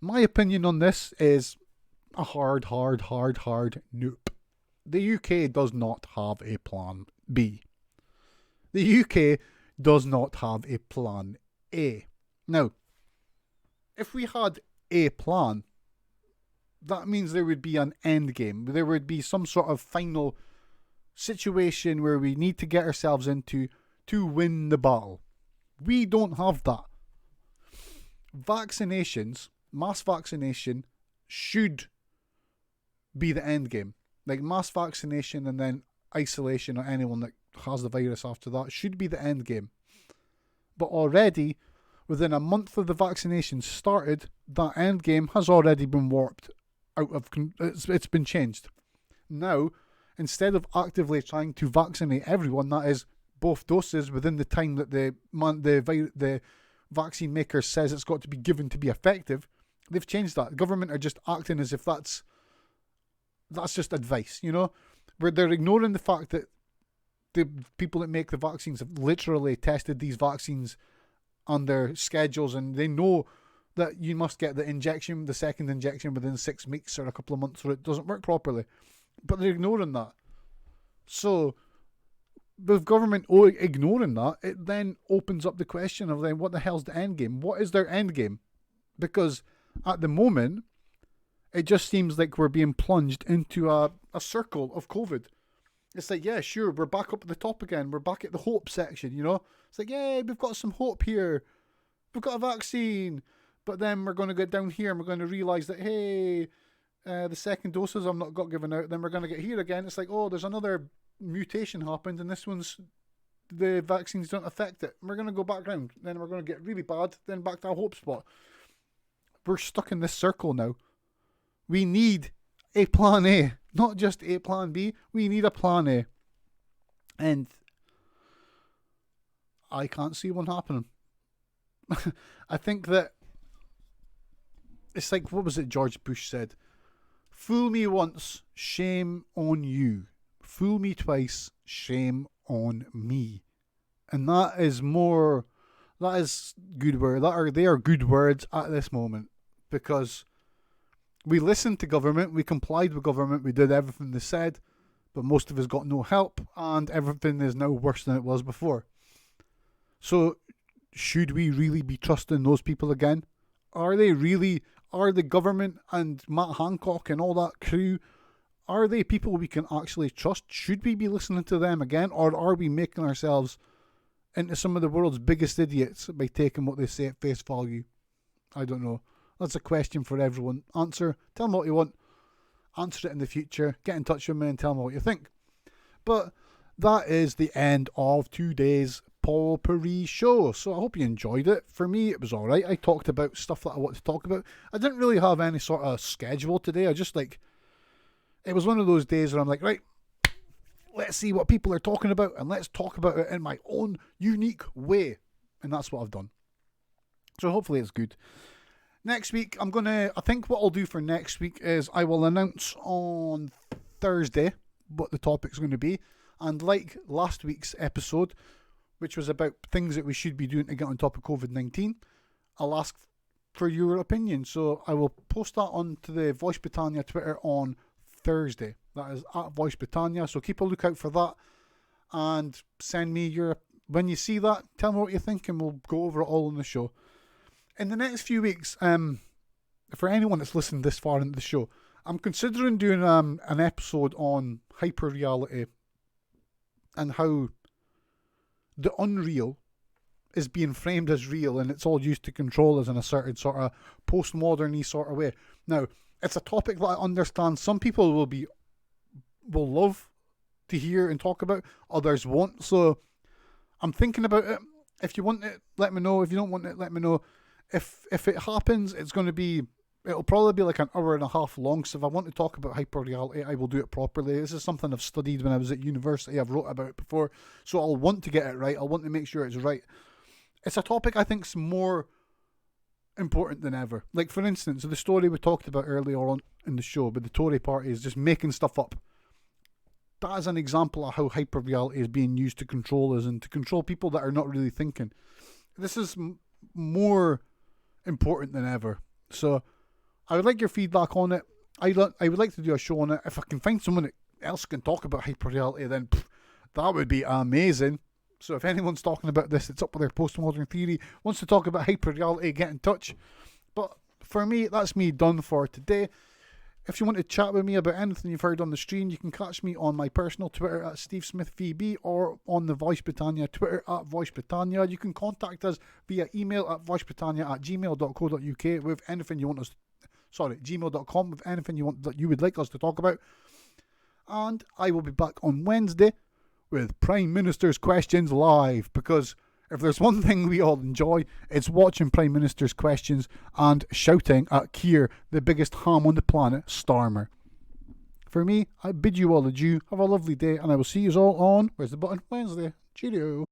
My opinion on this is a hard nope. The UK does not have a plan B. The UK does not have a plan A. Now, if we had a plan, that means there would be an end game. There would be some sort of final situation where we need to get ourselves into to win the battle. We don't have that. Vaccinations, mass vaccination, should be the end game. Like mass vaccination and then isolation of anyone that has the virus after that should be the end game. But already, within a month of the vaccination started, that end game has already been warped out of. It's been changed. Now, instead of actively trying to vaccinate everyone, that is both doses within the time that the vaccine maker says it's got to be given to be effective, they've changed that. The government are just acting as if that's just advice, where they're ignoring the fact that the people that make the vaccines have literally tested these vaccines on their schedules, and they know that you must get the second injection within 6 weeks or a couple of months, or it doesn't work properly. But they're ignoring that. So, with government ignoring that, it then opens up the question of then what the hell's the end game? What is their end game? Because at the moment, it just seems like we're being plunged into a circle of COVID. It's like, yeah, sure, we're back up at the top again. We're back at the hope section, It's like, yeah, we've got some hope here. We've got a vaccine. But then we're going to get down here and we're going to realise that, hey, the second doses I've not got given out. Then we're going to get here again. It's like, oh, there's another mutation happened and this one's, the vaccines don't affect it. We're going to go back round. Then we're going to get really bad. Then back to our hope spot. We're stuck in this circle now. We need a plan A, not just a plan B. We need a plan A. And I can't see one happening. I think that it's like, what was it George Bush said? Fool me once, shame on you. Fool me twice, shame on me. And that is good word. They are good words at this moment, because we listened to government, we complied with government, we did everything they said, but most of us got no help, and everything is now worse than it was before. So, should we really be trusting those people again? Are the government and Matt Hancock and all that crew, Are they people we can actually trust? Should we be listening to them again? Or are we making ourselves into some of the world's biggest idiots by taking what they say at face value? I don't know. That's a question for everyone. Tell me what you want. Answer it in the future. Get in touch with me and tell me what you think. But that is the end of today's Potpourri show. So I hope you enjoyed it. For me, it was alright. I talked about stuff that I wanted to talk about. I didn't really have any sort of schedule today. I just it was one of those days where I'm like, right, let's see what people are talking about and let's talk about it in my own unique way. And that's what I've done. So hopefully it's good. Next week, I think what I'll do for next week is I will announce on Thursday what the topic's going to be. And like last week's episode, which was about things that we should be doing to get on top of COVID-19, I'll ask for your opinion. So I will post that onto the Voice Britannia Twitter on Thursday. That is at Voice Britannia. So keep a lookout for that. And send me when you see that, tell me what you think and we'll go over it all on the show. In the next few weeks, for anyone that's listened this far into the show, I'm considering doing an episode on hyperreality and how the unreal is being framed as real and it's all used to control us in a certain sort of postmodern-y sort of way. Now, it's a topic that I understand some people will love to hear and talk about, others won't. So I'm thinking about it. If you want it, let me know. If you don't want it, let me know. If it happens, it'll probably be like an hour and a half long. So if I want to talk about hyperreality, I will do it properly. This is something I've studied when I was at university. I've wrote about it before. So I'll want to get it right. I'll want to make sure it's right. It's a topic I think is more important than ever. Like, for instance, the story we talked about earlier on in the show, but the Tory party is just making stuff up. That is an example of how hyperreality is being used to control us and to control people that are not really thinking. This is more important than ever. So I would like your feedback on it. I would like to do a show on it. If I can find someone else who can talk about hyperreality, then that would be amazing. So if anyone's talking about this, it's up with their postmodern theory, wants to talk about hyperreality, get in touch. But for me, that's me done for today. If you want to chat with me about anything you've heard on the stream, you can catch me on my personal Twitter at SteveSmithVB or on the Voice Britannia Twitter at Voice Britannia. You can contact us via email at voicebritannia@gmail.co.uk with anything you want us. Gmail.com with anything you would like us to talk about. And I will be back on Wednesday with Prime Minister's Questions live, because if there's one thing we all enjoy, it's watching Prime Minister's Questions and shouting at Keir, the biggest ham on the planet, Starmer. For me, I bid you all adieu, have a lovely day, and I will see you all on, where's the button, Wednesday. Cheerio.